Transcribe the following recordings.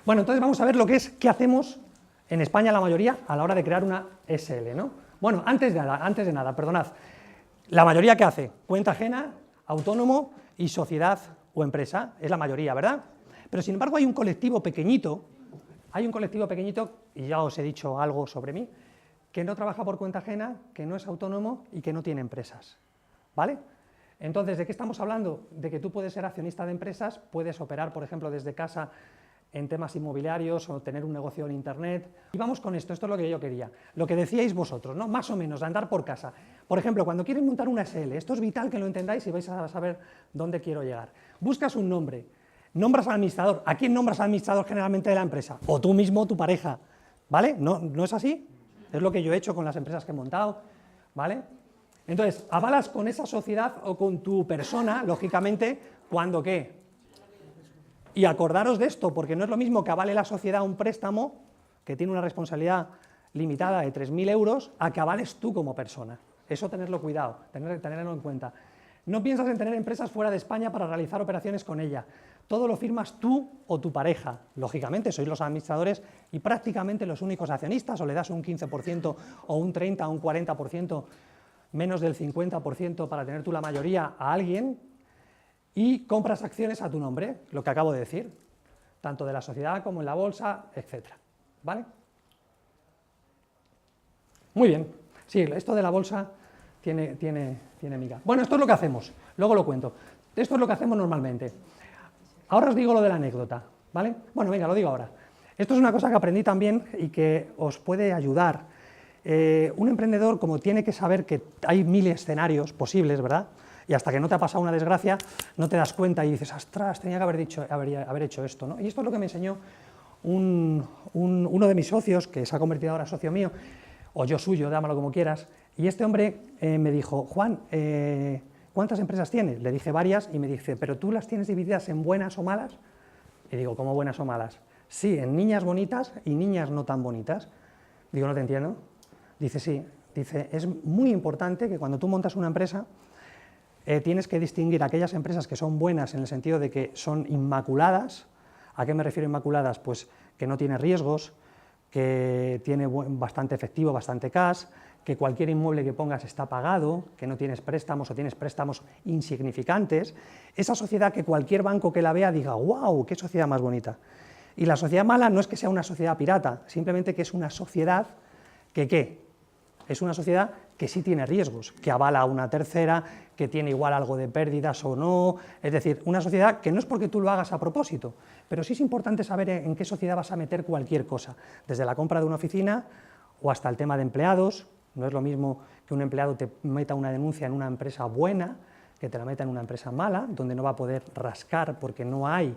Bueno, entonces vamos a ver lo que es, qué hacemos en España la mayoría a la hora de crear una SL, ¿no? Bueno, antes de nada, perdonad, la mayoría ¿qué hace? Cuenta ajena, autónomo y sociedad o empresa, es la mayoría, ¿verdad? Pero sin embargo hay un colectivo pequeñito, y ya os he dicho algo sobre mí, que no trabaja por cuenta ajena, que no es autónomo y que no tiene empresas, ¿vale? Entonces, ¿de qué estamos hablando? De que tú puedes ser accionista de empresas, puedes operar, por ejemplo, desde casa en temas inmobiliarios o tener un negocio en internet. Y vamos con esto es lo que yo quería, lo que decíais vosotros, ¿no? Más o menos, andar por casa. Por ejemplo, cuando quieres montar una SL, esto es vital que lo entendáis y vais a saber dónde quiero llegar. Buscas un nombre, nombras al administrador. ¿A quién nombras al administrador generalmente de la empresa? O tú mismo, tu pareja, ¿vale? ¿No es así? Es lo que yo he hecho con las empresas que he montado, ¿vale? Entonces, avalas con esa sociedad o con tu persona, lógicamente, cuando ¿qué? Y acordaros de esto, porque no es lo mismo que avale la sociedad un préstamo, que tiene una responsabilidad limitada de 3.000 euros, a que avales tú como persona. Eso tenerlo cuidado, tenerlo en cuenta. No piensas en tener empresas fuera de España para realizar operaciones con ella. Todo lo firmas tú o tu pareja. Lógicamente, sois los administradores y prácticamente los únicos accionistas, o le das un 15% o un 30% o un 40%, menos del 50% para tener tú la mayoría a alguien, y compras acciones a tu nombre, lo que acabo de decir, tanto de la sociedad como en la bolsa, etc. ¿Vale? Muy bien, sí, esto de la bolsa tiene miga. Bueno, esto es lo que hacemos, luego lo cuento. Esto es lo que hacemos normalmente. Ahora os digo lo de la anécdota, ¿vale? Bueno, venga, lo digo ahora. Esto es una cosa que aprendí también y que os puede ayudar. Un emprendedor, como tiene que saber que hay 1000 escenarios posibles, ¿verdad? Y hasta que no te ha pasado una desgracia, no te das cuenta y dices, ostras, tenía que haber hecho esto, ¿no? Y esto es lo que me enseñó uno de mis socios, que se ha convertido ahora socio mío, o yo suyo, dámelo como quieras, y este hombre me dijo, Juan, ¿cuántas empresas tienes? Le dije varias, y me dice, ¿pero tú las tienes divididas en buenas o malas? Y digo, ¿cómo buenas o malas? Sí, en niñas bonitas y niñas no tan bonitas. Digo, no te entiendo. Dice, sí, dice, es muy importante que cuando tú montas una empresa, tienes que distinguir aquellas empresas que son buenas en el sentido de que son inmaculadas. ¿A qué me refiero inmaculadas? Pues que no tiene riesgos, que tiene bastante efectivo, bastante cash, que cualquier inmueble que pongas está pagado, que no tienes préstamos o tienes préstamos insignificantes. Esa sociedad que cualquier banco que la vea diga, wow, qué sociedad más bonita. Y la sociedad mala no es que sea una sociedad pirata, simplemente que es una sociedad que ¿qué? Es una sociedad que sí tiene riesgos, que avala a una tercera, que tiene igual algo de pérdidas o no, es decir, una sociedad que no es porque tú lo hagas a propósito, pero sí es importante saber en qué sociedad vas a meter cualquier cosa, desde la compra de una oficina o hasta el tema de empleados. No es lo mismo que un empleado te meta una denuncia en una empresa buena, que te la meta en una empresa mala, donde no va a poder rascar porque no hay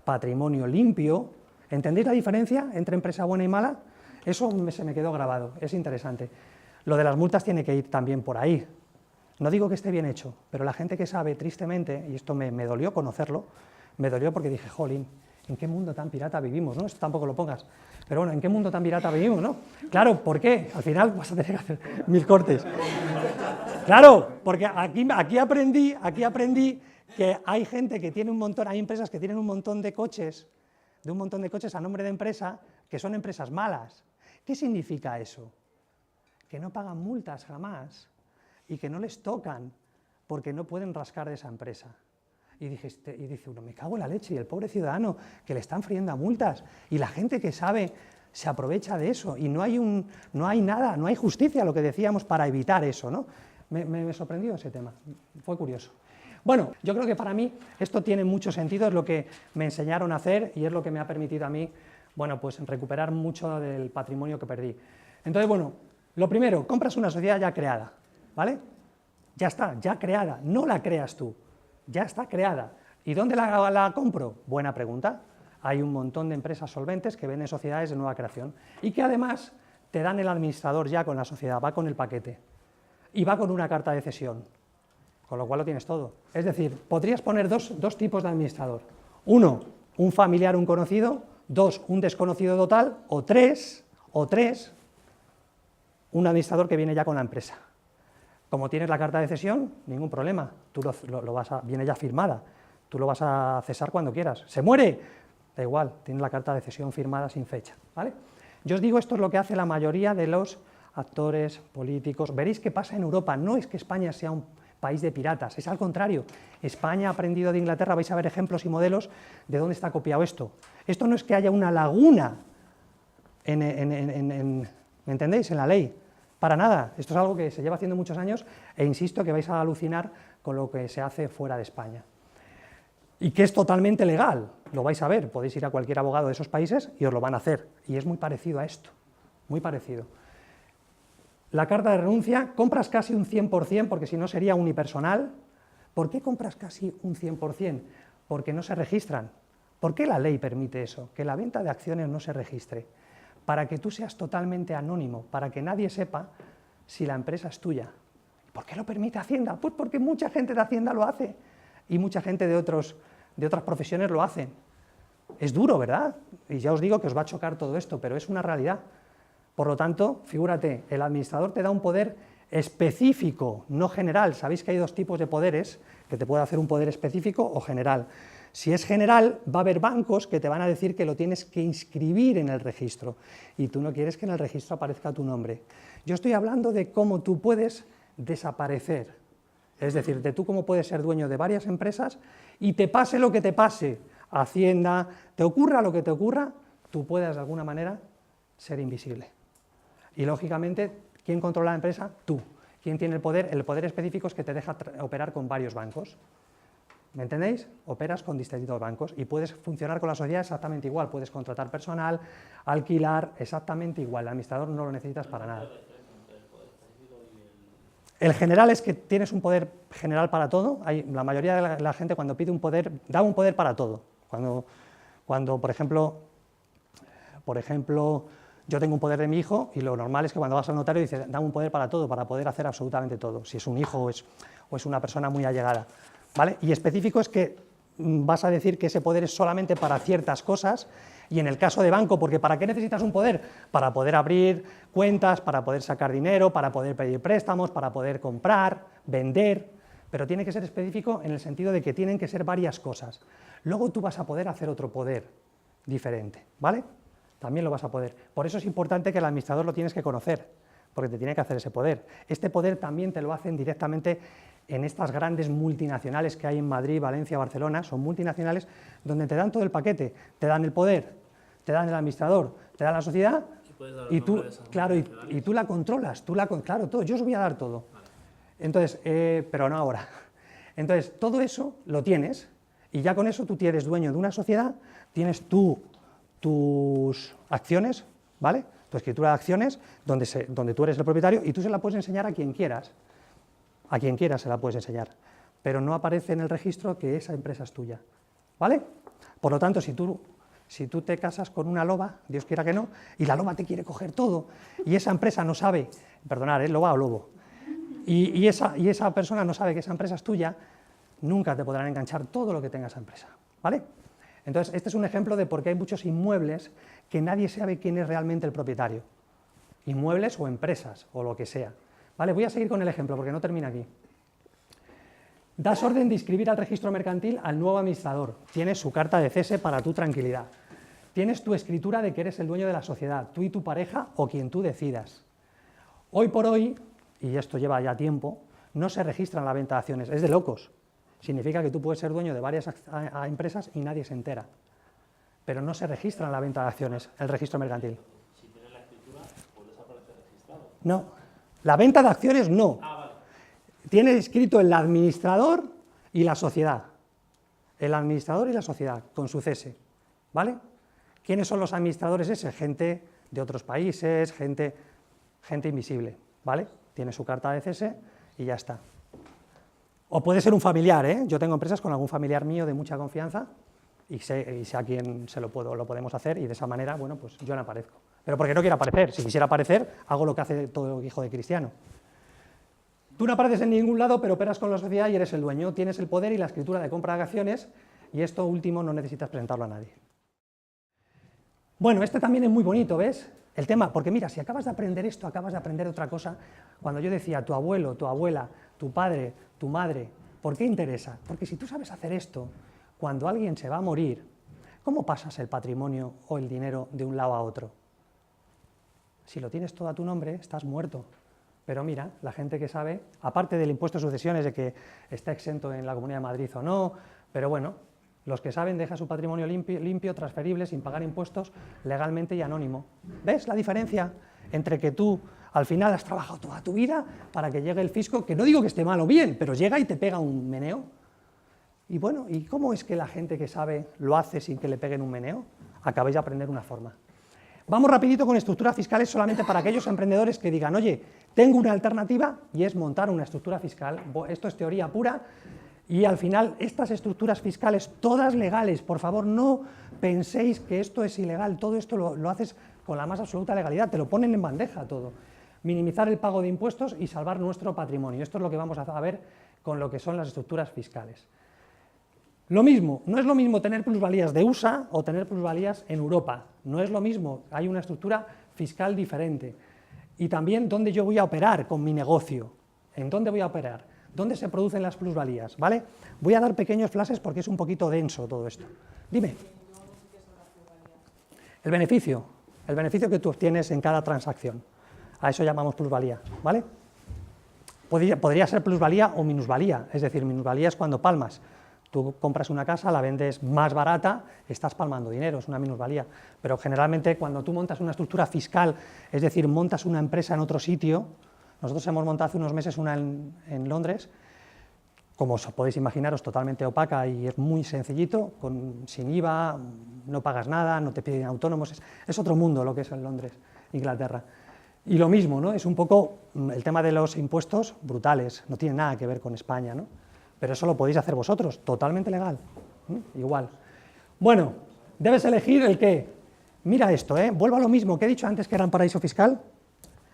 patrimonio limpio. ¿Entendéis la diferencia entre empresa buena y mala? Eso se me quedó grabado, es interesante. Lo de las multas tiene que ir también por ahí. No digo que esté bien hecho, pero la gente que sabe, tristemente, y esto me dolió conocerlo, me dolió porque dije, jolín, ¿en qué mundo tan pirata vivimos? ¿No? Esto tampoco lo pongas, pero bueno, ¿en qué mundo tan pirata vivimos? ¿No? Claro, ¿por qué? Al final vas a tener que hacer 1000 cortes. Claro, porque aquí aprendí que hay gente que tiene un montón, hay empresas que tienen un montón de coches a nombre de empresa, que son empresas malas. ¿Qué significa eso? Que no pagan multas jamás y que no les tocan porque no pueden rascar de esa empresa. Y dice uno, me cago en la leche, y el pobre ciudadano que le están friendo a multas, y la gente que sabe se aprovecha de eso, y no hay nada, no hay justicia, lo que decíamos, para evitar eso, ¿no? Me sorprendió ese tema, fue curioso. Bueno, yo creo que para mí esto tiene mucho sentido, es lo que me enseñaron a hacer y es lo que me ha permitido a mí, bueno, pues recuperar mucho del patrimonio que perdí. Entonces, bueno, lo primero, compras una sociedad ya creada, ¿vale? Ya está, ya creada, no la creas tú, ya está creada. ¿Y dónde la compro? Buena pregunta. Hay un montón de empresas solventes que venden sociedades de nueva creación y que además te dan el administrador ya con la sociedad, va con el paquete y va con una carta de cesión, con lo cual lo tienes todo. Es decir, podrías poner dos tipos de administrador. Uno, un familiar, un conocido. Dos, un desconocido total. O tres, un administrador que viene ya con la empresa. Como tienes la carta de cesión, ningún problema, tú viene ya firmada, tú lo vas a cesar cuando quieras. ¿Se muere? da igual, tiene la carta de cesión firmada sin fecha, ¿vale? Yo os digo, esto es lo que hace la mayoría de los actores políticos. Veréis qué pasa en Europa, no es que España sea un país de piratas, es al contrario. España ha aprendido de Inglaterra, vais a ver ejemplos y modelos de dónde está copiado esto. Esto no es que haya una laguna ¿me entendéis?, en la ley, para nada. Esto es algo que se lleva haciendo muchos años e insisto que vais a alucinar con lo que se hace fuera de España. Y que es totalmente legal, lo vais a ver, podéis ir a cualquier abogado de esos países y os lo van a hacer. Y es muy parecido a esto, muy parecido. La carta de renuncia, compras casi un 100%, porque si no sería unipersonal. ¿Por qué compras casi un 100%? Porque no se registran. ¿Por qué la ley permite eso? Que la venta de acciones no se registre. Para que tú seas totalmente anónimo, para que nadie sepa si la empresa es tuya. ¿Por qué lo permite Hacienda? Pues porque mucha gente de Hacienda lo hace y mucha gente de otras profesiones lo hacen. Es duro, ¿verdad? Y ya os digo que os va a chocar todo esto, pero es una realidad. Por lo tanto, figúrate, el administrador te da un poder específico, no general. Sabéis que hay dos tipos de poderes, que te puede hacer un poder específico o general. Si es general, va a haber bancos que te van a decir que lo tienes que inscribir en el registro, y tú no quieres que en el registro aparezca tu nombre. Yo estoy hablando de cómo tú puedes desaparecer, es decir, de tú cómo puedes ser dueño de varias empresas y te pase lo que te pase, Hacienda, te ocurra lo que te ocurra, tú puedas de alguna manera ser invisible. Y lógicamente, ¿quién controla la empresa? Tú. ¿Quién tiene el poder? El poder específico es que te deja operar con varios bancos. ¿Me entendéis? Operas con distintos bancos y puedes funcionar con la sociedad exactamente igual. Puedes contratar personal, alquilar, exactamente igual. El administrador no lo necesitas para nada. El general es que tienes un poder general para todo. La mayoría de la gente cuando pide un poder, da un poder para todo. Cuando por ejemplo, yo tengo un poder de mi hijo y lo normal es que cuando vas al notario dices, dame un poder para todo, para poder hacer absolutamente todo, si es un hijo o es una persona muy allegada, ¿vale? Y específico es que vas a decir que ese poder es solamente para ciertas cosas, y en el caso de banco, porque ¿para qué necesitas un poder? Para poder abrir cuentas, para poder sacar dinero, para poder pedir préstamos, para poder comprar, vender, pero tiene que ser específico en el sentido de que tienen que ser varias cosas. Luego tú vas a poder hacer otro poder diferente, ¿vale? También lo vas a poder. Por eso es importante que el administrador lo tienes que conocer, porque te tiene que hacer ese poder. Este poder también te lo hacen directamente en estas grandes multinacionales que hay en Madrid, Valencia, Barcelona, son multinacionales donde te dan todo el paquete, te dan el poder, te dan el administrador, te dan la sociedad y tú, claro, y tú la controlas, claro, todo, yo os voy a dar todo. Entonces, pero no ahora. Entonces, todo eso lo tienes y ya con eso tú eres dueño de una sociedad, tienes tus acciones, ¿vale? Tu escritura de acciones, donde tú eres el propietario y tú se la puedes enseñar a quien quieras se la puedes enseñar, pero no aparece en el registro que esa empresa es tuya, ¿vale? Por lo tanto, si tú te casas con una loba, Dios quiera que no, y la loba te quiere coger todo, y esa empresa no sabe, perdonad, loba o lobo, y esa persona no sabe que esa empresa es tuya, nunca te podrán enganchar todo lo que tenga esa empresa, ¿vale? Entonces, este es un ejemplo de por qué hay muchos inmuebles que nadie sabe quién es realmente el propietario, inmuebles o empresas, o lo que sea. Vale, voy a seguir con el ejemplo porque no termina aquí. Das orden de inscribir al registro mercantil al nuevo administrador. Tienes su carta de cese para tu tranquilidad. Tienes tu escritura de que eres el dueño de la sociedad, tú y tu pareja o quien tú decidas. Hoy por hoy, y esto lleva ya tiempo, no se registra en la venta de acciones, es de locos. Significa que tú puedes ser dueño de varias empresas y nadie se entera. Pero no se registra en la venta de acciones, el registro mercantil. Si tienes la escritura, ¿puedes aparecer registrado? No. La venta de acciones no. Vale. Tiene escrito el administrador y la sociedad. El administrador y la sociedad, con su cese. ¿Vale? ¿Quiénes son los administradores ese? Gente de otros países, gente invisible. ¿Vale? Tiene su carta de cese y ya está. O puede ser un familiar, ¿eh? Yo tengo empresas con algún familiar mío de mucha confianza y sé a quién lo podemos hacer y de esa manera, bueno, pues yo no aparezco. Pero porque no quiero aparecer. Si quisiera aparecer, hago lo que hace todo hijo de cristiano. Tú no apareces en ningún lado, pero operas con la sociedad y eres el dueño. Tienes el poder y la escritura de compra de acciones y esto último no necesitas presentarlo a nadie. Bueno, este también es muy bonito, ¿ves? El tema, porque mira, si acabas de aprender esto, acabas de aprender otra cosa. Cuando yo decía tu abuelo, tu abuela, tu padre, tu madre, ¿por qué interesa? Porque si tú sabes hacer esto, cuando alguien se va a morir, ¿cómo pasas el patrimonio o el dinero de un lado a otro? Si lo tienes todo a tu nombre, estás muerto. Pero mira, la gente que sabe, aparte del impuesto de sucesiones, de que está exento en la Comunidad de Madrid o no, pero bueno, los que saben dejan su patrimonio limpio, transferible, sin pagar impuestos, legalmente y anónimo. ¿Ves la diferencia entre que tú al final has trabajado toda tu vida para que llegue el fisco, que no digo que esté mal o bien, pero llega y te pega un meneo? Y bueno, ¿y cómo es que la gente que sabe lo hace sin que le peguen un meneo? Acabáis de aprender una forma. Vamos rapidito con estructuras fiscales solamente para aquellos emprendedores que digan, oye, tengo una alternativa y es montar una estructura fiscal. Esto es teoría pura y al final estas estructuras fiscales, todas legales, por favor no penséis que esto es ilegal, todo esto lo haces con la más absoluta legalidad, te lo ponen en bandeja todo. Minimizar el pago de impuestos y salvar nuestro patrimonio. Esto es lo que vamos a ver con lo que son las estructuras fiscales. Lo mismo, no es lo mismo tener plusvalías de USA o tener plusvalías en Europa, no es lo mismo, hay una estructura fiscal diferente. Y también dónde yo voy a operar con mi negocio, en dónde voy a operar, dónde se producen las plusvalías, ¿vale? Voy a dar pequeños flashes porque es un poquito denso todo esto. Dime. El beneficio que tú obtienes en cada transacción, a eso llamamos plusvalía, ¿vale? Podría ser plusvalía o minusvalía, es decir, minusvalía es cuando palmas. Tú compras una casa, la vendes más barata, estás palmando dinero, es una minusvalía. Pero generalmente cuando tú montas una estructura fiscal, es decir, montas una empresa en otro sitio, nosotros hemos montado hace unos meses una en Londres, como os podéis imaginaros, totalmente opaca y es muy sencillito, sin IVA, no pagas nada, no te piden autónomos, es otro mundo lo que es en Londres, Inglaterra. Y lo mismo, ¿no? Es un poco el tema de los impuestos brutales, no tiene nada que ver con España, ¿no? Pero eso lo podéis hacer vosotros, totalmente legal, igual. Bueno, debes elegir el qué. Mira esto, vuelvo a lo mismo que he dicho antes que era un paraíso fiscal.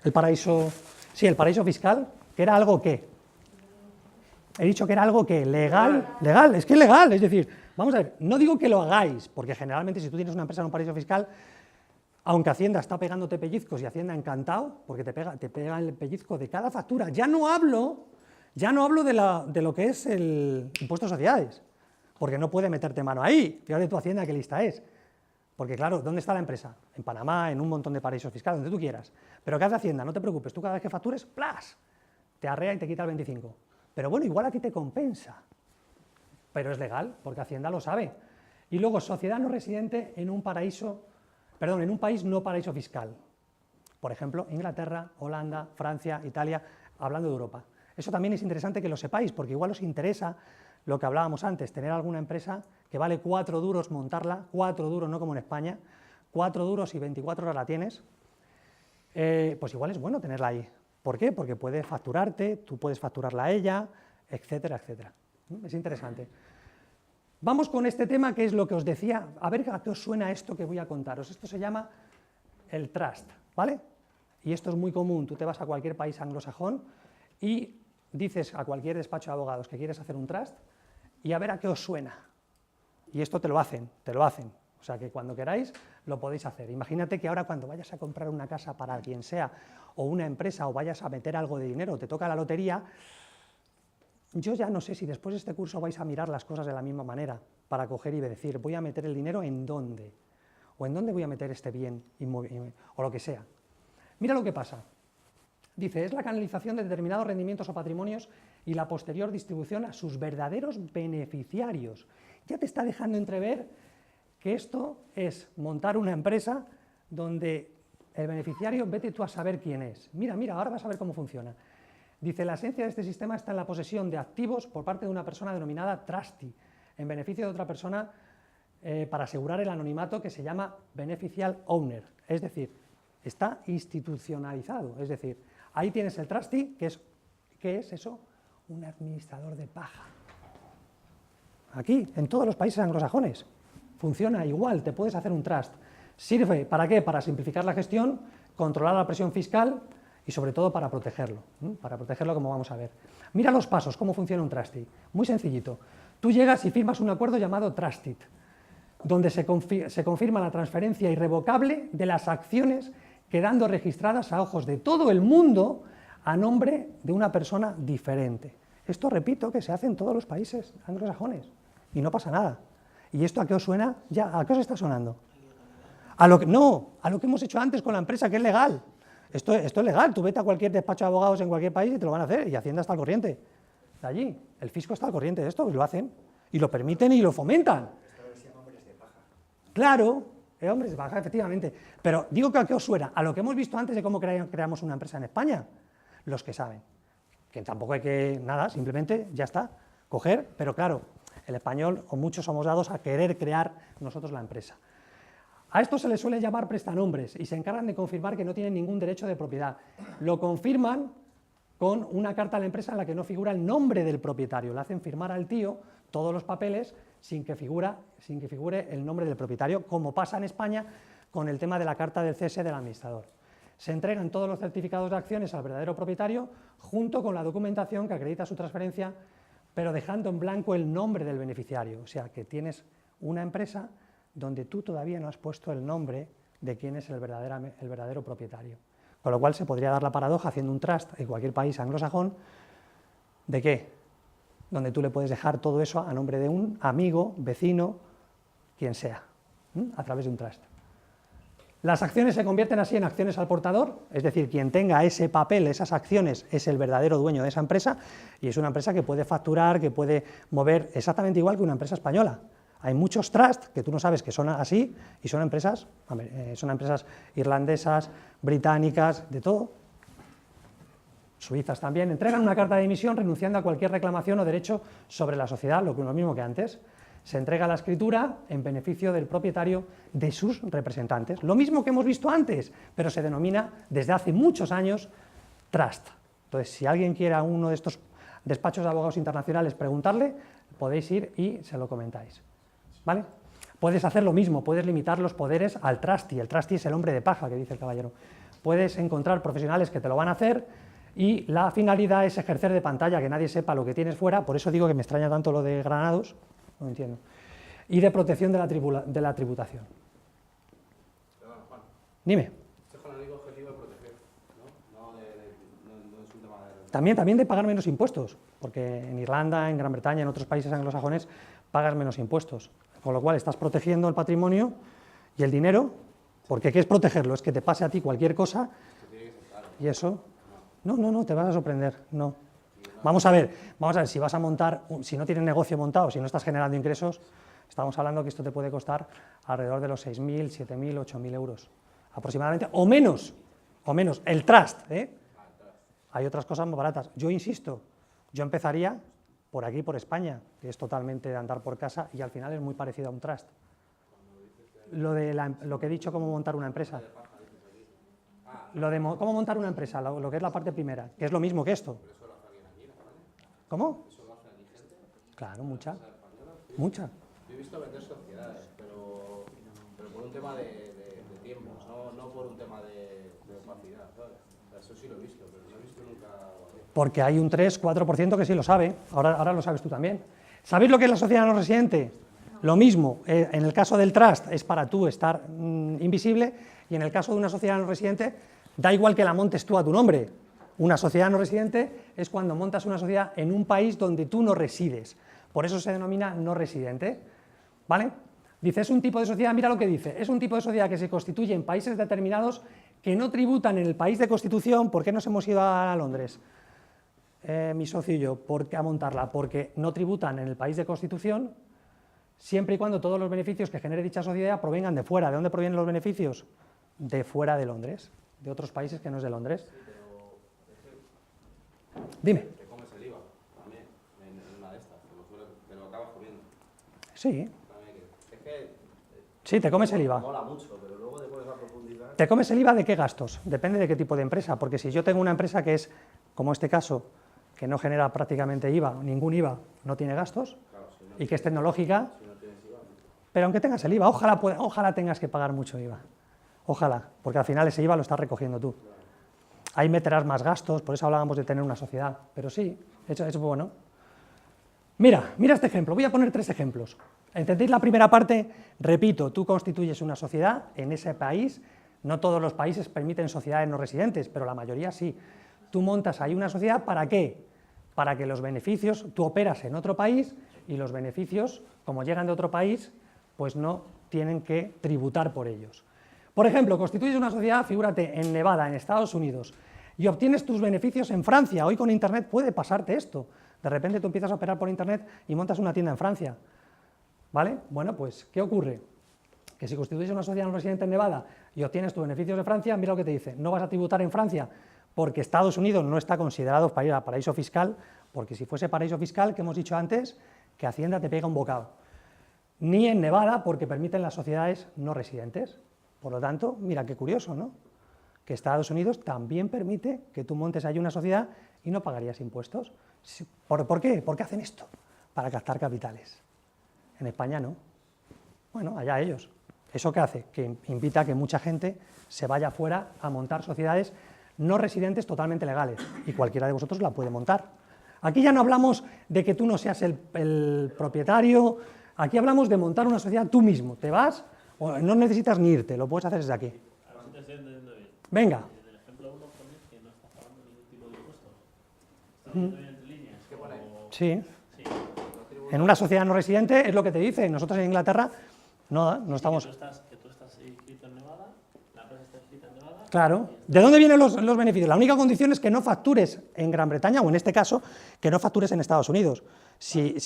El paraíso fiscal, que era algo que. He dicho que era algo que legal, es que es legal, es decir, vamos a ver, no digo que lo hagáis, porque generalmente si tú tienes una empresa en un paraíso fiscal, aunque Hacienda está pegándote pellizcos y Hacienda encantado, porque te pega el pellizco de cada factura, ya no hablo de lo que es el impuesto de sociedades, porque no puede meterte mano ahí. Fíjate tu Hacienda qué lista es. Porque claro, ¿dónde está la empresa? En Panamá, en un montón de paraísos fiscales, donde tú quieras. Pero ¿qué hace Hacienda? No te preocupes, tú cada vez que factures, ¡plas!, te arrea y te quita el 25. Pero bueno, igual a ti te compensa. Pero es legal, porque Hacienda lo sabe. Y luego, sociedad no residente en un país no paraíso fiscal. Por ejemplo, Inglaterra, Holanda, Francia, Italia, hablando de Europa. Eso también es interesante que lo sepáis, porque igual os interesa lo que hablábamos antes, tener alguna empresa que vale 4 duros montarla, 4 duros, no como en España, 4 duros y 24 horas la tienes, pues igual es bueno tenerla ahí. ¿Por qué? Porque puede facturarte, tú puedes facturarla a ella, etcétera, etcétera. Es interesante. Vamos con este tema que es lo que os decía, a ver a qué os suena esto que voy a contaros. Esto se llama el trust, ¿vale? Y esto es muy común, tú te vas a cualquier país anglosajón y dices a cualquier despacho de abogados que quieres hacer un trust y a ver a qué os suena. Y esto te lo hacen. O sea que cuando queráis lo podéis hacer. Imagínate que ahora cuando vayas a comprar una casa para quien sea, o una empresa, o vayas a meter algo de dinero, te toca la lotería, yo ya no sé si después de este curso vais a mirar las cosas de la misma manera, para coger y decir, voy a meter el dinero en dónde, o en dónde voy a meter este bien, o lo que sea. Mira lo que pasa. Dice, es la canalización de determinados rendimientos o patrimonios y la posterior distribución a sus verdaderos beneficiarios. Ya te está dejando entrever que esto es montar una empresa donde el beneficiario, vete tú a saber quién es. Mira, ahora vas a ver cómo funciona. Dice, la esencia de este sistema está en la posesión de activos por parte de una persona denominada trustee, en beneficio de otra persona para asegurar el anonimato que se llama beneficial owner. Es decir, está institucionalizado, es decir, ahí tienes el trustee, ¿qué es eso? Un administrador de paja. Aquí, en todos los países anglosajones, funciona igual, te puedes hacer un trust. ¿Sirve para qué? Para simplificar la gestión, controlar la presión fiscal y sobre todo para protegerlo como vamos a ver. Mira los pasos, cómo funciona un trustee. Muy sencillito. Tú llegas y firmas un acuerdo llamado trusted, donde se confirma la transferencia irrevocable de las acciones quedando registradas a ojos de todo el mundo a nombre de una persona diferente. Esto, repito, que se hace en todos los países anglosajones y no pasa nada. ¿Y esto a qué os suena? Ya, ¿a qué os está sonando? A lo que, no, a lo que hemos hecho antes con la empresa, que es legal. Esto es legal, tú vete a cualquier despacho de abogados en cualquier país y te lo van a hacer, y Hacienda está al corriente de allí. El fisco está al corriente de esto, y lo hacen, y lo permiten y lo fomentan. Claro, hombres de paja, efectivamente. Pero digo que a qué os suena, a lo que hemos visto antes de cómo creamos una empresa en España. Los que saben, que tampoco hay que, nada, simplemente ya está, coger, pero claro, el español o muchos somos dados a querer crear nosotros la empresa. A esto se les suele llamar prestanombres y se encargan de confirmar que no tienen ningún derecho de propiedad. Lo confirman con una carta a la empresa en la que no figura el nombre del propietario. Le hacen firmar al tío todos los papeles sin que figure el nombre del propietario, como pasa en España con el tema de la carta del cese del administrador. Se entregan todos los certificados de acciones al verdadero propietario junto con la documentación que acredita su transferencia, pero dejando en blanco el nombre del beneficiario. O sea, que tienes una empresa donde tú todavía no has puesto el nombre de quién es el verdadero propietario. Con lo cual se podría dar la paradoja haciendo un trust en cualquier país anglosajón, ¿de qué? Donde tú le puedes dejar todo eso a nombre de un amigo, vecino, quien sea, a través de un trust. Las acciones se convierten así en acciones al portador, es decir, quien tenga ese papel, esas acciones, es el verdadero dueño de esa empresa, y es una empresa que puede facturar, que puede mover exactamente igual que una empresa española. Hay muchos trusts que tú no sabes que son así, y son empresas irlandesas, británicas, de todo. Suizas también. Entregan una carta de dimisión renunciando a cualquier reclamación o derecho sobre la sociedad, lo mismo que antes. Se entrega la escritura en beneficio del propietario de sus representantes. Lo mismo que hemos visto antes, pero se denomina desde hace muchos años trust. Entonces, si alguien quiere a uno de estos despachos de abogados internacionales preguntarle, podéis ir y se lo comentáis. ¿Vale? Puedes hacer lo mismo, puedes limitar los poderes al trustee. El trustee es el hombre de paja, que dice el caballero. Puedes encontrar profesionales que te lo van a hacer y la finalidad es ejercer de pantalla, que nadie sepa lo que tienes fuera, por eso digo que me extraña tanto lo de Granados, no entiendo, y de protección de la tributación. Perdón, Juan. Dime. Esto es con el único objetivo de proteger, ¿no? No es un tema de... También de pagar menos impuestos, porque en Irlanda, en Gran Bretaña, en otros países anglosajones, pagas menos impuestos, con lo cual estás protegiendo el patrimonio y el dinero, porque ¿qué es protegerlo? Es que te pase a ti cualquier cosa y eso... No, te vas a sorprender, no. Vamos a ver, si vas a montar, si no tienes negocio montado, si no estás generando ingresos, estamos hablando que esto te puede costar alrededor de los 6.000, 7.000, 8.000 euros, aproximadamente, o menos, el trust, ¿eh? Hay otras cosas más baratas. Yo insisto, yo empezaría por aquí, por España, que es totalmente de andar por casa y al final es muy parecido a un trust. Lo que he dicho, cómo montar una empresa. Lo de cómo montar una empresa, lo que es la parte primera, que es lo mismo que esto. ¿Cómo? Claro, mucha. Yo he visto vender sociedades, pero por un tema de tiempos, no por un tema de opacidad, ¿sabes? O sea, eso sí lo he visto, pero no he visto nunca... Porque hay un 3-4% que sí lo sabe, ahora lo sabes tú también. ¿Sabéis lo que es la sociedad no residente? Lo mismo, en el caso del trust es para tú estar invisible, y en el caso de una sociedad no residente, da igual que la montes tú a tu nombre. Una sociedad no residente es cuando montas una sociedad en un país donde tú no resides. Por eso se denomina no residente. ¿Vale? Dice, es un tipo de sociedad, mira lo que dice, es un tipo de sociedad que se constituye en países determinados que no tributan en el país de constitución. ¿Por qué nos hemos ido a Londres? Mi socio y yo, ¿por qué a montarla? Porque no tributan en el país de constitución, siempre y cuando todos los beneficios que genere dicha sociedad provengan de fuera. ¿De dónde provienen los beneficios? De fuera de Londres, de otros países que no es de Londres. Dime. Te comes el IVA también en una de estas, te lo acabas comiendo. Sí. Es que Sí, te comes el IVA. mola mucho, pero luego te pones a profundizar. ¿Te comes el IVA de qué gastos? Depende de qué tipo de empresa, porque si yo tengo una empresa que es, como este caso, que no genera prácticamente IVA, ningún IVA, no tiene gastos, Claro, si no, y que es tecnológica, si no tienes IVA, pero aunque tengas el IVA, ojalá tengas que pagar mucho IVA. Ojalá, porque al final ese IVA lo estás recogiendo tú. Ahí meterás más gastos, por eso hablábamos de tener una sociedad, pero sí, eso es bueno. Mira este ejemplo, voy a poner 3 ejemplos. ¿Entendéis la primera parte? Repito, tú constituyes una sociedad en ese país, no todos los países permiten sociedades no residentes, pero la mayoría sí. Tú montas ahí una sociedad, ¿para qué? Para que los beneficios, tú operas en otro país y los beneficios, como llegan de otro país, pues no tienen que tributar por ellos. Por ejemplo, constituyes una sociedad, figúrate, en Nevada, en Estados Unidos, y obtienes tus beneficios en Francia. Hoy con Internet puede pasarte esto. De repente tú empiezas a operar por Internet y montas una tienda en Francia. ¿Vale? Bueno, pues, ¿qué ocurre? Que si constituyes una sociedad no residente en Nevada y obtienes tus beneficios de Francia, mira lo que te dice, no vas a tributar en Francia porque Estados Unidos no está considerado para ir a paraíso fiscal, porque si fuese paraíso fiscal, que hemos dicho antes, que Hacienda te pega un bocado. Ni en Nevada, porque permiten las sociedades no residentes. Por lo tanto, mira qué curioso, ¿no? Que Estados Unidos también permite que tú montes ahí una sociedad y no pagarías impuestos. ¿Por qué? ¿Por qué hacen esto? Para captar capitales. En España no. Bueno, allá ellos. ¿Eso qué hace? Que invita a que mucha gente se vaya afuera a montar sociedades no residentes totalmente legales, y cualquiera de vosotros la puede montar. Aquí ya no hablamos de que tú no seas el propietario, aquí hablamos de montar una sociedad tú mismo. Te vas, o no necesitas ni irte, lo puedes hacer desde aquí. Venga. En el ejemplo 1 pones que no estás pagando ningún tipo de impuestos. ¿Estás viendo bien entre líneas? Sí. En una sociedad no residente es lo que te dice. Nosotros en Inglaterra no estamos... Que tú estás inscrito en Nevada, la empresa está inscrita en Nevada. Claro. ¿De dónde vienen los beneficios? La única condición es que no factures en Gran Bretaña, o en este caso, que no factures en Estados Unidos. Si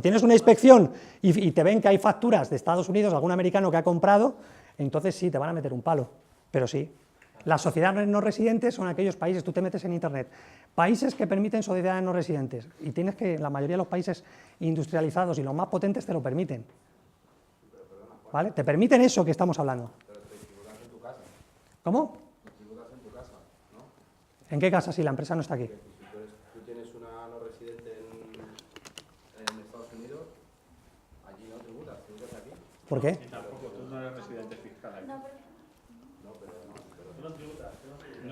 tienes una inspección y te ven que hay facturas de Estados Unidos, algún americano que ha comprado, entonces sí, te van a meter un palo. Pero sí. Las sociedades no residentes son aquellos países, tú te metes en Internet, países que permiten sociedades no residentes, y tienes que, la mayoría de los países industrializados y los más potentes te lo permiten. ¿Vale? Te permiten eso que estamos hablando. Pero te tributas en tu casa. ¿Cómo? Te tributas en tu casa, ¿no? ¿En qué casa si la empresa no está aquí? Si tú tienes una no residente en Estados Unidos, allí no tributas aquí. ¿Por qué? Y tampoco, tú no eres residente fiscal aquí.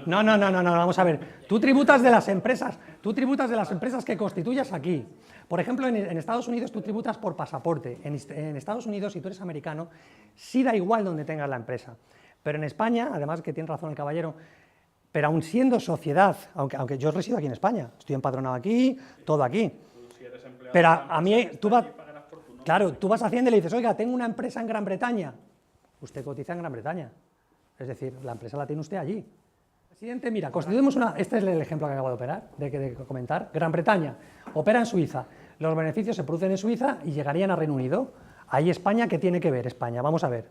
No, vamos a ver. Tú tributas de las empresas que constituyas aquí. Por ejemplo, en Estados Unidos tú tributas por pasaporte. En Estados Unidos, si tú eres americano, sí da igual donde tengas la empresa. Pero en España, además que tiene razón el caballero, pero aun siendo sociedad, aunque yo resido aquí en España, estoy empadronado aquí, todo aquí. Pero a mí, claro, tú vas a Hacienda y le dices, oiga, tengo una empresa en Gran Bretaña. Usted cotiza en Gran Bretaña. Es decir, la empresa la tiene usted allí. Presidente, mira, constituimos una... Este es el ejemplo que acabo de comentar. Gran Bretaña opera en Suiza. Los beneficios se producen en Suiza y llegarían a Reino Unido. Ahí España, ¿qué tiene que ver España? Vamos a ver.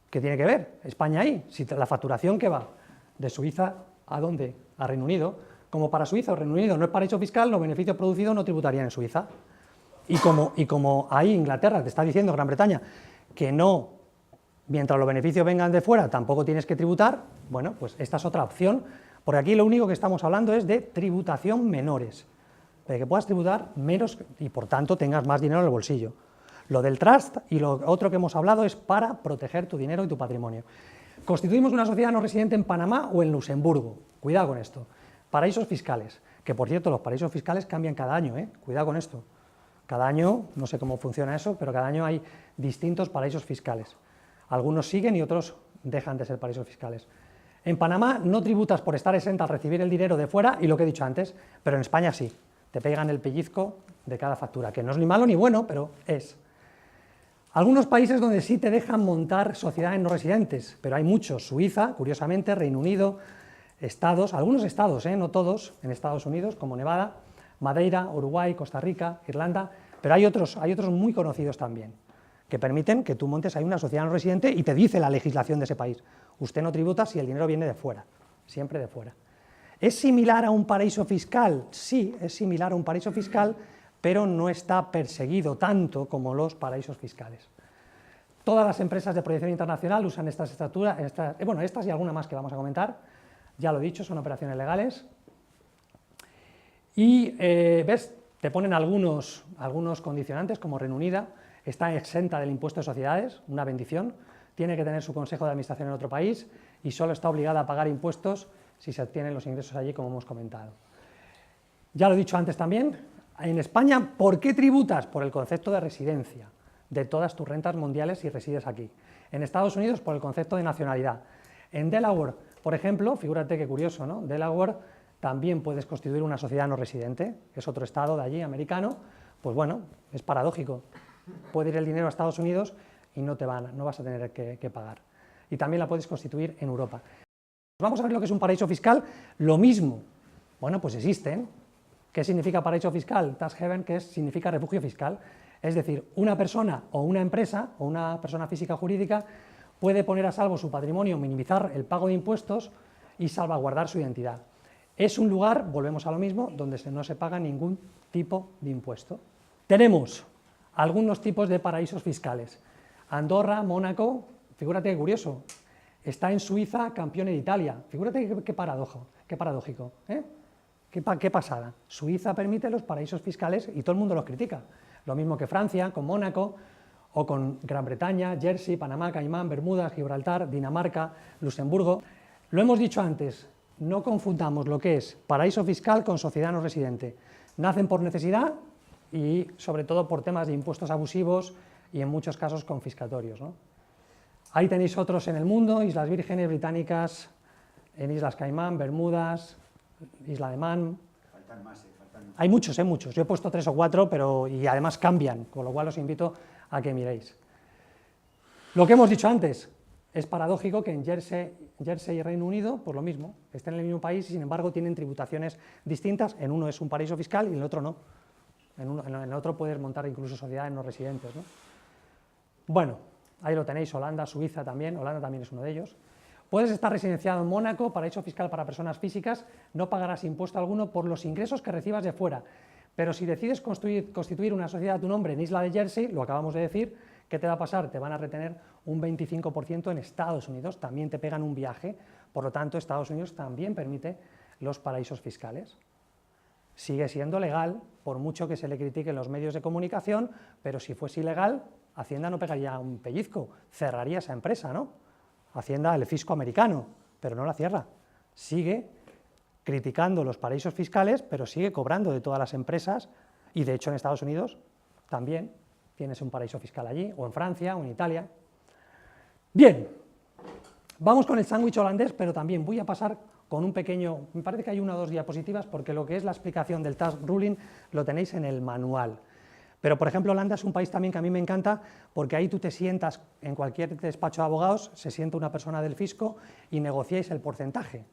¿Qué tiene que ver España ahí? Si la facturación que va de Suiza, ¿a dónde? A Reino Unido. Como para Suiza o Reino Unido no es paraíso fiscal, los beneficios producidos no tributarían en Suiza. Y como ahí Inglaterra te está diciendo, Gran Bretaña, que no, mientras los beneficios vengan de fuera, tampoco tienes que tributar, bueno, pues esta es otra opción, porque aquí lo único que estamos hablando es de tributación menores, de que puedas tributar menos y por tanto tengas más dinero en el bolsillo. Lo del trust y lo otro que hemos hablado es para proteger tu dinero y tu patrimonio. Constituimos una sociedad no residente en Panamá o en Luxemburgo, cuidado con esto. Paraísos fiscales, que por cierto los paraísos fiscales cambian cada año, cuidado con esto. Cada año, no sé cómo funciona eso, pero cada año hay distintos paraísos fiscales. Algunos siguen y otros dejan de ser paraísos fiscales. En Panamá no tributas por estar exenta al recibir el dinero de fuera y lo que he dicho antes, pero en España sí, te pegan el pellizco de cada factura, que no es ni malo ni bueno, pero es. Algunos países donde sí te dejan montar sociedades no residentes, pero hay muchos, Suiza, curiosamente, Reino Unido, estados, algunos estados, no todos, en Estados Unidos, como Nevada, Madeira, Uruguay, Costa Rica, Irlanda, pero hay otros muy conocidos también, que permiten que tú montes ahí una sociedad no residente y te dice la legislación de ese país. Usted no tributa si el dinero viene de fuera, siempre de fuera. ¿Es similar a un paraíso fiscal? Sí, es similar a un paraíso fiscal, pero no está perseguido tanto como los paraísos fiscales. Todas las empresas de proyección internacional usan estas estructuras, estas y alguna más que vamos a comentar, ya lo he dicho, son operaciones legales. Y, ¿ves? Te ponen algunos condicionantes, como Reino Unido, está exenta del impuesto de sociedades, una bendición, tiene que tener su consejo de administración en otro país y solo está obligada a pagar impuestos si se obtienen los ingresos allí, como hemos comentado. Ya lo he dicho antes también, en España, ¿por qué tributas? Por el concepto de residencia, de todas tus rentas mundiales si resides aquí. En Estados Unidos, por el concepto de nacionalidad. En Delaware, por ejemplo, figúrate qué curioso, ¿no? Delaware también puedes constituir una sociedad no residente, que es otro estado de allí, americano, pues bueno, es paradójico. Puede ir el dinero a Estados Unidos, y no vas a tener que pagar. Y también la puedes constituir en Europa. Vamos a ver lo que es un paraíso fiscal. Lo mismo, bueno, pues existen. ¿Qué significa paraíso fiscal? Tax haven, que significa refugio fiscal. Es decir, una persona o una empresa, o una persona física o jurídica, puede poner a salvo su patrimonio, minimizar el pago de impuestos y salvaguardar su identidad. Es un lugar, volvemos a lo mismo, donde no se paga ningún tipo de impuesto. Tenemos algunos tipos de paraísos fiscales. Andorra, Mónaco, figúrate qué curioso, está en Suiza, campeón de Italia. Figúrate qué paradójico, ¿eh? Qué pasada. Suiza permite los paraísos fiscales y todo el mundo los critica. Lo mismo que Francia, con Mónaco, o con Gran Bretaña, Jersey, Panamá, Caimán, Bermudas, Gibraltar, Dinamarca, Luxemburgo. Lo hemos dicho antes, no confundamos lo que es paraíso fiscal con sociedad no residente. Nacen por necesidad y sobre todo por temas de impuestos abusivos y en muchos casos confiscatorios, ¿no? Ahí tenéis otros en el mundo: Islas Vírgenes Británicas, en Islas Caimán, Bermudas, Isla de Man. Faltan más, faltan más. Hay muchos, muchos. Yo he puesto 3 o 4, y además cambian, con lo cual os invito a que miréis. Lo que hemos dicho antes, es paradójico que en Jersey y Reino Unido, pues lo mismo, estén en el mismo país y sin embargo tienen tributaciones distintas. En uno es un paraíso fiscal y en el otro no. En el otro puedes montar incluso sociedades no residentes, ¿no? Bueno, ahí lo tenéis, Holanda, Suiza también, Holanda también es uno de ellos. Puedes estar residenciado en Mónaco, paraíso fiscal para personas físicas, no pagarás impuesto alguno por los ingresos que recibas de fuera, pero si decides constituir una sociedad a tu nombre en Isla de Jersey, lo acabamos de decir, ¿qué te va a pasar? Te van a retener un 25% en Estados Unidos, también te pegan un viaje, por lo tanto Estados Unidos también permite los paraísos fiscales. Sigue siendo legal, por mucho que se le critique en los medios de comunicación, pero si fuese ilegal, Hacienda no pegaría un pellizco, cerraría esa empresa, ¿no? Hacienda, el fisco americano, pero no la cierra. Sigue criticando los paraísos fiscales, pero sigue cobrando de todas las empresas, y de hecho en Estados Unidos también tienes un paraíso fiscal allí, o en Francia, o en Italia. Bien, vamos con el sándwich holandés, pero también voy a pasar con un pequeño, me parece que hay 1 o 2 diapositivas, porque lo que es la explicación del tax ruling lo tenéis en el manual. Pero, por ejemplo, Holanda es un país también que a mí me encanta, porque ahí tú te sientas en cualquier despacho de abogados, se sienta una persona del fisco y negociáis el porcentaje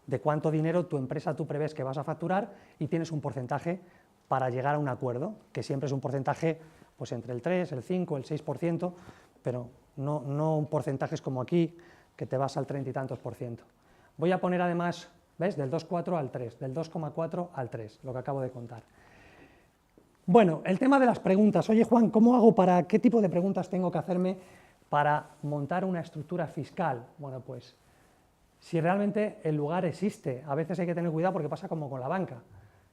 de cuánto dinero tu empresa tú prevés que vas a facturar y tienes un porcentaje para llegar a un acuerdo, que siempre es un porcentaje pues entre el 3, el 5, el 6%, pero no un porcentajes como aquí, que te vas al 30 y tantos %. Voy a poner además, ¿ves?, del 2,4 al 3, del 2,4 al 3, lo que acabo de contar. Bueno, el tema de las preguntas. Oye, Juan, ¿qué tipo de preguntas tengo que hacerme para montar una estructura fiscal? Bueno, pues, si realmente el lugar existe, a veces hay que tener cuidado porque pasa como con la banca.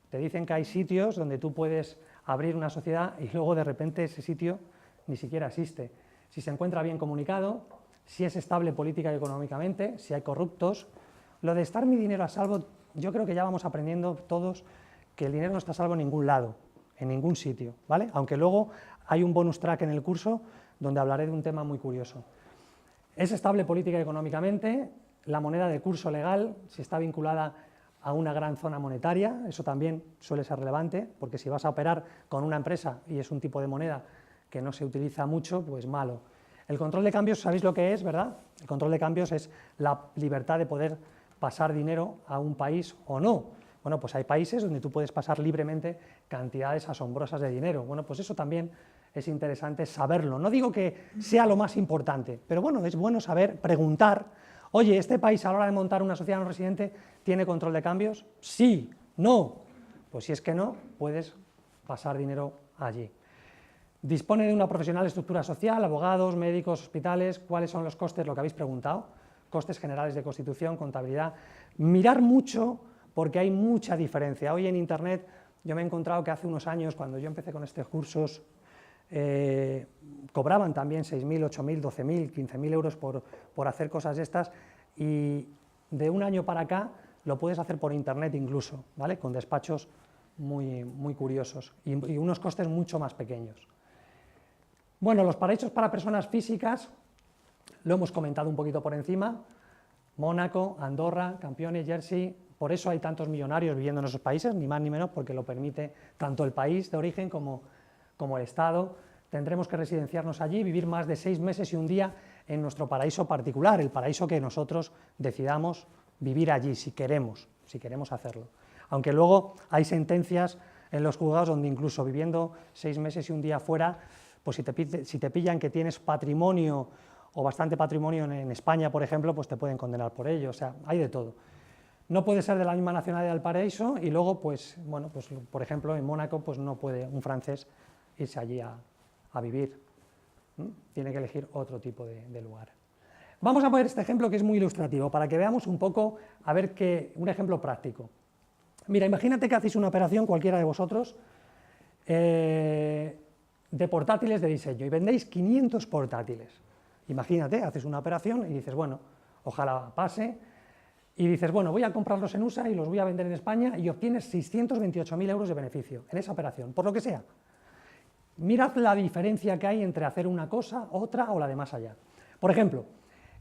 Te dicen que hay sitios donde tú puedes abrir una sociedad y luego de repente ese sitio ni siquiera existe. Si se encuentra bien comunicado, si es estable política y económicamente, si hay corruptos. Lo de estar mi dinero a salvo, yo creo que ya vamos aprendiendo todos que el dinero no está a salvo en ningún lado, en ningún sitio, ¿vale? Aunque luego hay un bonus track en el curso donde hablaré de un tema muy curioso. Es estable política y económicamente, la moneda de curso legal, si está vinculada a una gran zona monetaria, eso también suele ser relevante, porque si vas a operar con una empresa y es un tipo de moneda que no se utiliza mucho, pues malo. El control de cambios, ¿sabéis lo que es, verdad? El control de cambios es la libertad de poder pasar dinero a un país o no. Bueno, pues hay países donde tú puedes pasar libremente cantidades asombrosas de dinero. Bueno, pues eso también es interesante saberlo. No digo que sea lo más importante, pero bueno, es bueno saber, preguntar, oye, ¿este país a la hora de montar una sociedad no residente tiene control de cambios? Sí, no. Pues si es que no, puedes pasar dinero allí. Dispone de una profesional estructura social, abogados, médicos, hospitales. ¿Cuáles son los costes? Lo que habéis preguntado. Costes generales de constitución, contabilidad. Mirar mucho, porque hay mucha diferencia. Hoy en Internet yo me he encontrado que hace unos años, cuando yo empecé con estos cursos, cobraban también 6.000, 8.000, 12.000, 15.000 euros por hacer cosas de estas, y de un año para acá lo puedes hacer por Internet incluso, ¿vale?, con despachos muy, muy curiosos y unos costes mucho más pequeños. Bueno, los paraísos para personas físicas, lo hemos comentado un poquito por encima: Mónaco, Andorra, Campione, Jersey. Por eso hay tantos millonarios viviendo en esos países, ni más ni menos, porque lo permite tanto el país de origen como el Estado. tendremos que residenciarnos allí, vivir más de 6 meses y un día en nuestro paraíso particular, el paraíso que nosotros decidamos vivir allí, si queremos hacerlo. Aunque luego hay sentencias en los juzgados donde incluso viviendo 6 meses y un día fuera, pues si te pillan que tienes patrimonio o bastante patrimonio en España, por ejemplo, pues te pueden condenar por ello, o sea, hay de todo. No puede ser de la misma nacionalidad del paraíso y luego, pues, bueno, pues, por ejemplo, en Mónaco, pues no puede un francés irse allí a vivir. Tiene que elegir otro tipo de lugar. Vamos a poner este ejemplo que es muy ilustrativo, para que veamos un poco, a ver un ejemplo práctico. Mira, imagínate que hacéis una operación, cualquiera de vosotros, de portátiles de diseño, y vendéis 500 portátiles. Imagínate, haces una operación y dices, bueno, ojalá pase, y dices, bueno, voy a comprarlos en USA y los voy a vender en España, y obtienes 628.000 euros de beneficio en esa operación, por lo que sea. Mirad la diferencia que hay entre hacer una cosa, otra o la de más allá. Por ejemplo,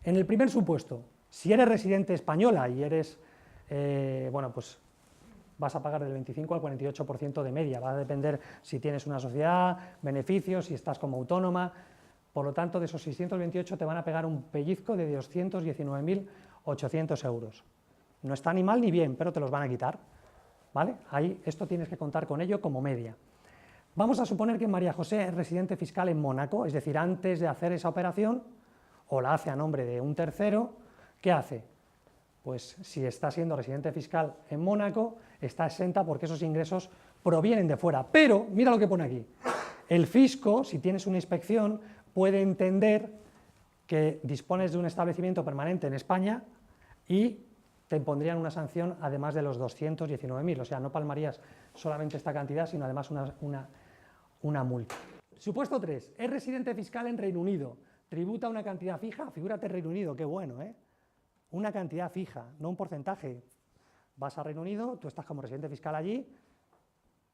en el primer supuesto, si eres residente española y eres, bueno, pues vas a pagar del 25 al 48% de media, va a depender si tienes una sociedad, beneficios, si estás como autónoma, por lo tanto, de esos 628 te van a pegar un pellizco de 219.800 euros. No está ni mal ni bien, pero te los van a quitar, ¿vale? Ahí, esto tienes que contar con ello como media. Vamos a suponer que María José es residente fiscal en Mónaco, es decir, antes de hacer esa operación, o la hace a nombre de un tercero, ¿qué hace? Pues si está siendo residente fiscal en Mónaco, está exenta porque esos ingresos provienen de fuera. Pero, mira lo que pone aquí, el fisco, si tienes una inspección, puede entender que dispones de un establecimiento permanente en España y te impondrían una sanción además de los 219.000, o sea, no palmarías solamente esta cantidad, sino además una multa. Supuesto 3, es residente fiscal en Reino Unido, tributa una cantidad fija, figúrate Reino Unido, qué bueno, ¿eh? Una cantidad fija, no un porcentaje. Vas a Reino Unido, tú estás como residente fiscal allí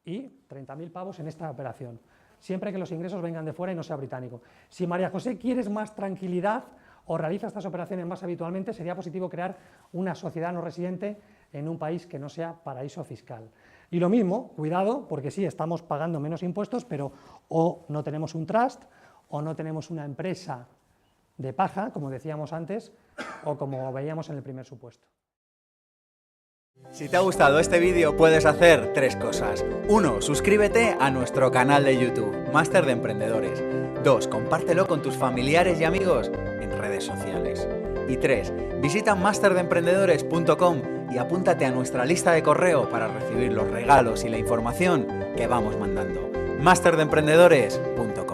y 30.000 pavos en esta operación, siempre que los ingresos vengan de fuera y no sea británico. Si María José quieres más tranquilidad o realiza estas operaciones más habitualmente, sería positivo crear una sociedad no residente en un país que no sea paraíso fiscal. Y lo mismo, cuidado, porque sí, estamos pagando menos impuestos, pero o no tenemos un trust, o no tenemos una empresa de paja, como decíamos antes, o como veíamos en el primer supuesto. Si te ha gustado este vídeo puedes hacer 3 cosas. 1. Suscríbete a nuestro canal de YouTube, Máster de Emprendedores. 2. Compártelo con tus familiares y amigos en redes sociales. Y 3. Visita masterdeemprendedores.com y apúntate a nuestra lista de correo para recibir los regalos y la información que vamos mandando. masterdeemprendedores.com